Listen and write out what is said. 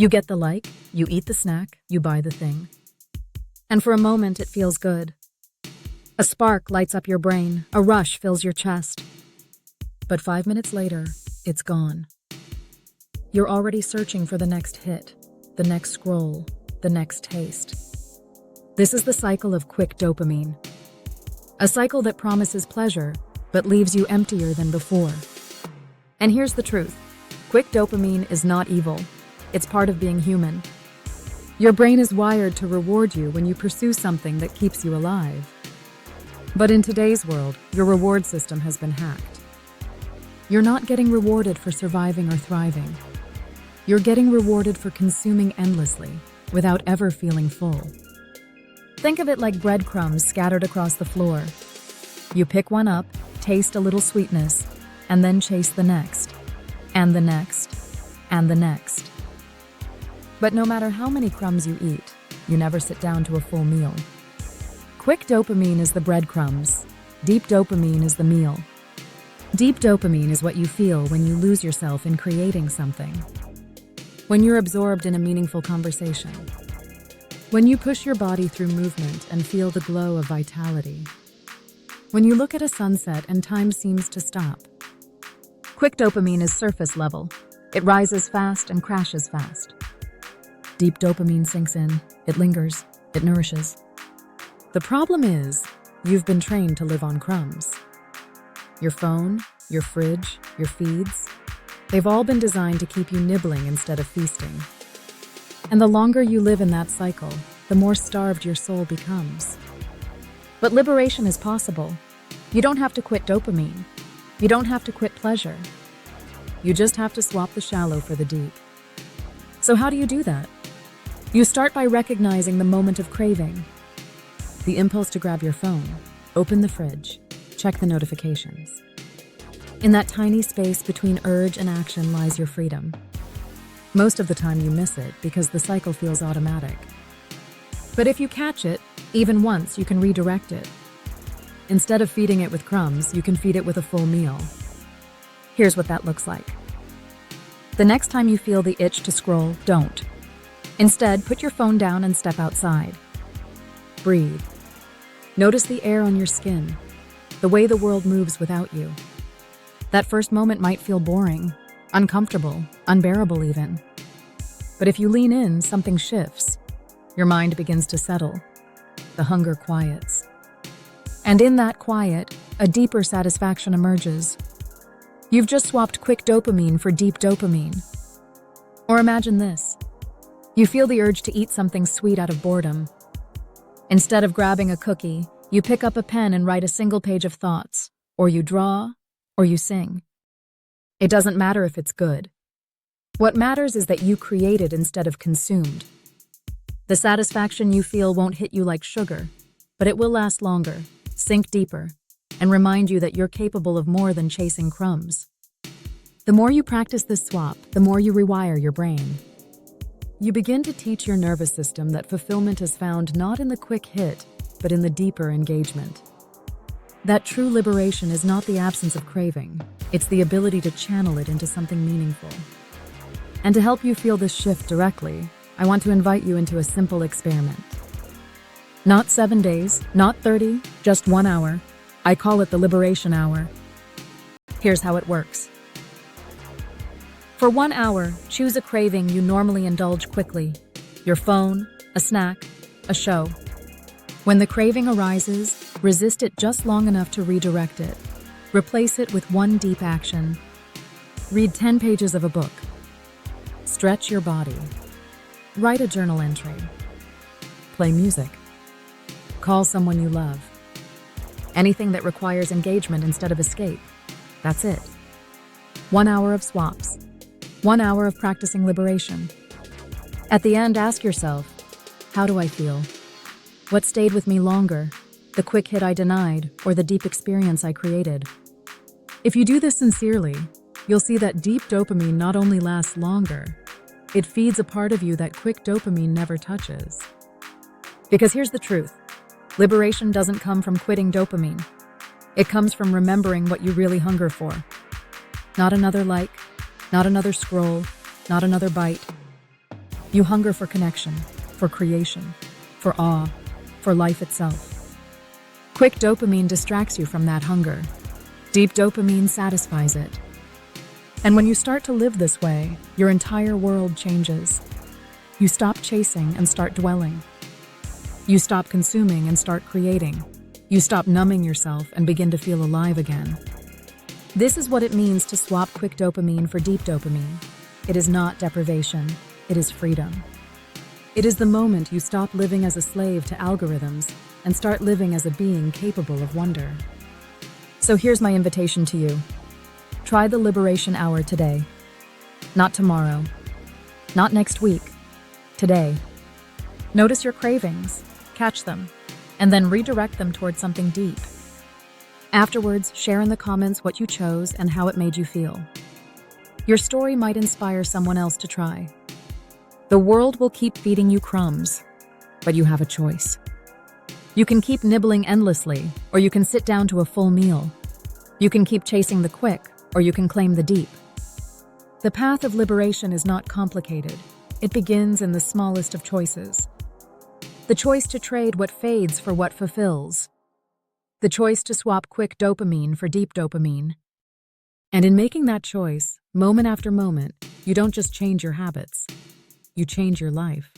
You get the like, you eat the snack, you buy the thing. And for a moment, it feels good. A spark lights up your brain, a rush fills your chest. But 5 minutes later, it's gone. You're already searching for the next hit, the next scroll, the next taste. This is the cycle of quick dopamine. A cycle that promises pleasure, but leaves you emptier than before. And here's the truth. Quick dopamine is not evil. It's part of being human. Your brain is wired to reward you when you pursue something that keeps you alive. But in today's world, your reward system has been hacked. You're not getting rewarded for surviving or thriving. You're getting rewarded for consuming endlessly, without ever feeling full. Think of it like breadcrumbs scattered across the floor. You pick one up, taste a little sweetness, and then chase the next, and the next, and the next. But no matter how many crumbs you eat, you never sit down to a full meal. Quick dopamine is the breadcrumbs. Deep dopamine is the meal. Deep dopamine is what you feel when you lose yourself in creating something. When you're absorbed in a meaningful conversation. When you push your body through movement and feel the glow of vitality. When you look at a sunset and time seems to stop. Quick dopamine is surface level. It rises fast and crashes fast. Deep dopamine sinks in. It lingers. It nourishes. The problem is, you've been trained to live on crumbs. Your phone, your fridge, your feeds, they've all been designed to keep you nibbling instead of feasting. And the longer you live in that cycle, the more starved your soul becomes. But liberation is possible. You don't have to quit dopamine. You don't have to quit pleasure. You just have to swap the shallow for the deep. So how do you do that? You start by recognizing the moment of craving. The impulse to grab your phone, open the fridge, check the notifications. In that tiny space between urge and action lies your freedom. Most of the time you miss it because the cycle feels automatic. But if you catch it, even once, you can redirect it. Instead of feeding it with crumbs, you can feed it with a full meal. Here's what that looks like. The next time you feel the itch to scroll, don't. Instead, put your phone down and step outside. Breathe. Notice the air on your skin, the way the world moves without you. That first moment might feel boring, uncomfortable, unbearable even. But if you lean in, something shifts. Your mind begins to settle. The hunger quiets. And in that quiet, a deeper satisfaction emerges. You've just swapped quick dopamine for deep dopamine. Or imagine this. You feel the urge to eat something sweet out of boredom. Instead of grabbing a cookie, you pick up a pen and write a single page of thoughts, or you draw, or you sing. It doesn't matter if it's good. What matters is that you created instead of consumed. The satisfaction you feel won't hit you like sugar, but it will last longer, sink deeper, and remind you that you're capable of more than chasing crumbs. The more you practice this swap, the more you rewire your brain. You begin to teach your nervous system that fulfillment is found not in the quick hit, but in the deeper engagement. That true liberation is not the absence of craving, it's the ability to channel it into something meaningful. And to help you feel this shift directly, I want to invite you into a simple experiment. Not 7 days, not 30, just 1 hour. I call it the Liberation Hour. Here's how it works. For 1 hour, choose a craving you normally indulge quickly. Your phone, a snack, a show. When the craving arises, resist it just long enough to redirect it. Replace it with one deep action. Read 10 pages of a book. Stretch your body. Write a journal entry. Play music. Call someone you love. Anything that requires engagement instead of escape. That's it. 1 hour of swaps. 1 hour of practicing liberation. At the end, ask yourself, how do I feel? What stayed with me longer? The quick hit I denied, or the deep experience I created? If you do this sincerely, you'll see that deep dopamine not only lasts longer, it feeds a part of you that quick dopamine never touches. Because here's the truth. Liberation doesn't come from quitting dopamine. It comes from remembering what you really hunger for. Not another like, not another scroll, not another bite. You hunger for connection, for creation, for awe, for life itself. Quick dopamine distracts you from that hunger. Deep dopamine satisfies it. And when you start to live this way, your entire world changes. You stop chasing and start dwelling. You stop consuming and start creating. You stop numbing yourself and begin to feel alive again. This is what it means to swap quick dopamine for deep dopamine. It is not deprivation, it is freedom. It is the moment you stop living as a slave to algorithms and start living as a being capable of wonder. So here's my invitation to you. Try the Liberation Hour today. Not tomorrow. Not next week. Today. Notice your cravings, catch them, and then redirect them towards something deep. Afterwards, share in the comments what you chose and how it made you feel. Your story might inspire someone else to try. The world will keep feeding you crumbs, but you have a choice. You can keep nibbling endlessly, or you can sit down to a full meal. You can keep chasing the quick, or you can claim the deep. The path of liberation is not complicated. It begins in the smallest of choices. The choice to trade what fades for what fulfills. The choice to swap quick dopamine for deep dopamine. And in making that choice, moment after moment, you don't just change your habits, you change your life.